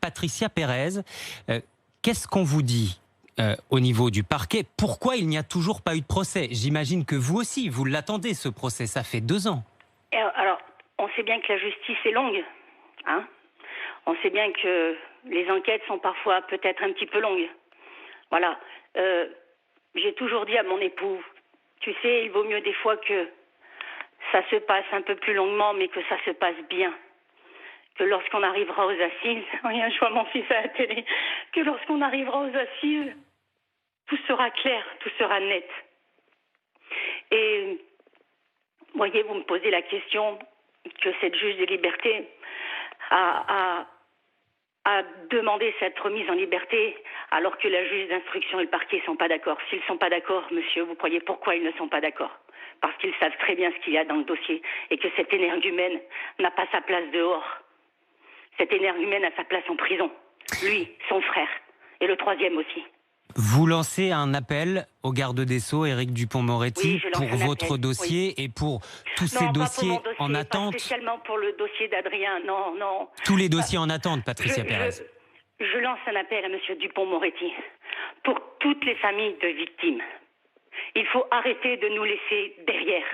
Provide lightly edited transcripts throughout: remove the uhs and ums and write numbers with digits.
Patricia Pérez, qu'est-ce qu'on vous dit au niveau du parquet? Pourquoi il n'y a toujours pas eu de procès? J'imagine que vous aussi, vous l'attendez ce procès, ça fait 2 ans. Alors, on sait bien que la justice est longue, hein. On sait bien que les enquêtes sont parfois peut-être un petit peu longues. Voilà. J'ai toujours dit à mon époux, tu sais, il vaut mieux des fois que ça se passe un peu plus longuement, mais que ça se passe bien. Que lorsqu'on arrivera aux assises, rien, je vois mon fils à la télé, que lorsqu'on arrivera aux assises, tout sera clair, tout sera net. Et, voyez, vous me posez la question que cette juge des libertés a demandé cette remise en liberté alors que la juge d'instruction et le parquet ne sont pas d'accord. S'ils ne sont pas d'accord, monsieur, vous croyez pourquoi ils ne sont pas d'accord? Parce qu'ils savent très bien ce qu'il y a dans le dossier et que cet énergumène n'a pas sa place dehors. Cet énergumène a sa place en prison. Lui, son frère, et le troisième aussi. Vous lancez un appel au garde des Sceaux, Éric Dupond-Moretti, Oui, pour votre dossier et pour tous ces dossiers en attente. Pas spécialement pour le dossier d'Adrien, non. Tous les dossiers en attente, Patricia Pérez. Je lance un appel à M. Dupond-Moretti pour toutes les familles de victimes. Il faut arrêter de nous laisser derrière.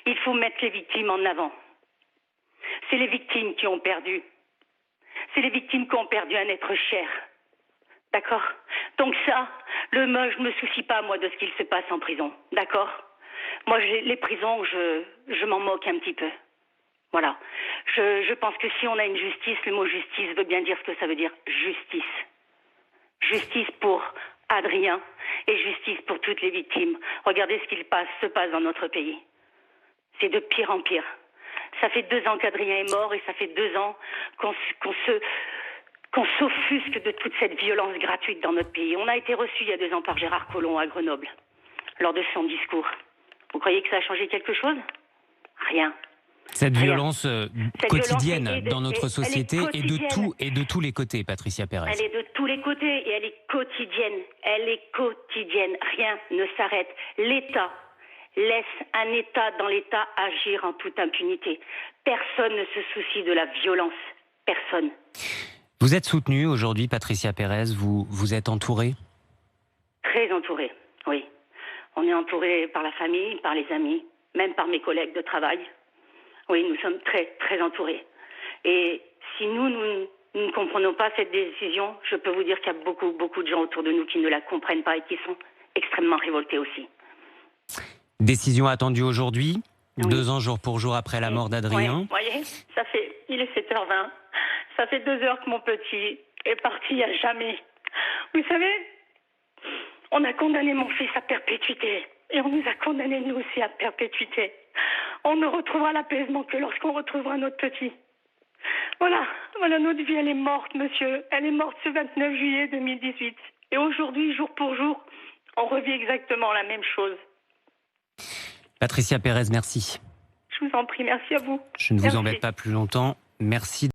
Il faut mettre les victimes en avant. C'est les victimes qui ont perdu. C'est les victimes qui ont perdu un être cher. D'accord? Donc ça, je ne me soucie pas, moi, de ce qu'il se passe en prison. D'accord? Moi, les prisons, je m'en moque un petit peu. Voilà. Je pense que si on a une justice, le mot justice veut bien dire ce que ça veut dire. Justice. Justice pour Adrien et justice pour toutes les victimes. Regardez ce qu'il se passe dans notre pays. C'est de pire en pire. Ça fait 2 ans qu'Adrien est mort et ça fait 2 ans qu'on s'offusque de toute cette violence gratuite dans notre pays. On a été reçu il y a 2 ans par Gérard Collomb à Grenoble, lors de son discours. Vous croyez que ça a changé quelque chose? Rien. Cette violence quotidienne violence dans notre société et de tous les côtés, Patricia Pérez. Elle est de tous les côtés et elle est quotidienne. Elle est quotidienne. Rien ne s'arrête. L'État laisse un État dans l'État agir en toute impunité. Personne ne se soucie de la violence. Personne. Vous êtes soutenue aujourd'hui, Patricia Pérez. Vous êtes entourée? Très entourée, oui. On est entouré par la famille, par les amis, même par mes collègues de travail. Oui, nous sommes très, très entourés. Et si nous ne comprenons pas cette décision, je peux vous dire qu'il y a beaucoup, beaucoup de gens autour de nous qui ne la comprennent pas et qui sont extrêmement révoltés aussi. Décision attendue aujourd'hui, oui. 2 ans jour pour jour après la mort d'Adrien. Oui, vous voyez, il est 7h20. Ça fait 2 heures que mon petit est parti à jamais. Vous savez, on a condamné mon fils à perpétuité. Et on nous a condamnés, nous aussi, à perpétuité. On ne retrouvera l'apaisement que lorsqu'on retrouvera notre petit. Voilà, notre vie, elle est morte, monsieur. Elle est morte ce 29 juillet 2018. Et aujourd'hui, jour pour jour, on revit exactement la même chose. Patricia Pérez, merci. Je vous en prie, merci à vous. Je ne vous embête pas plus longtemps. Merci.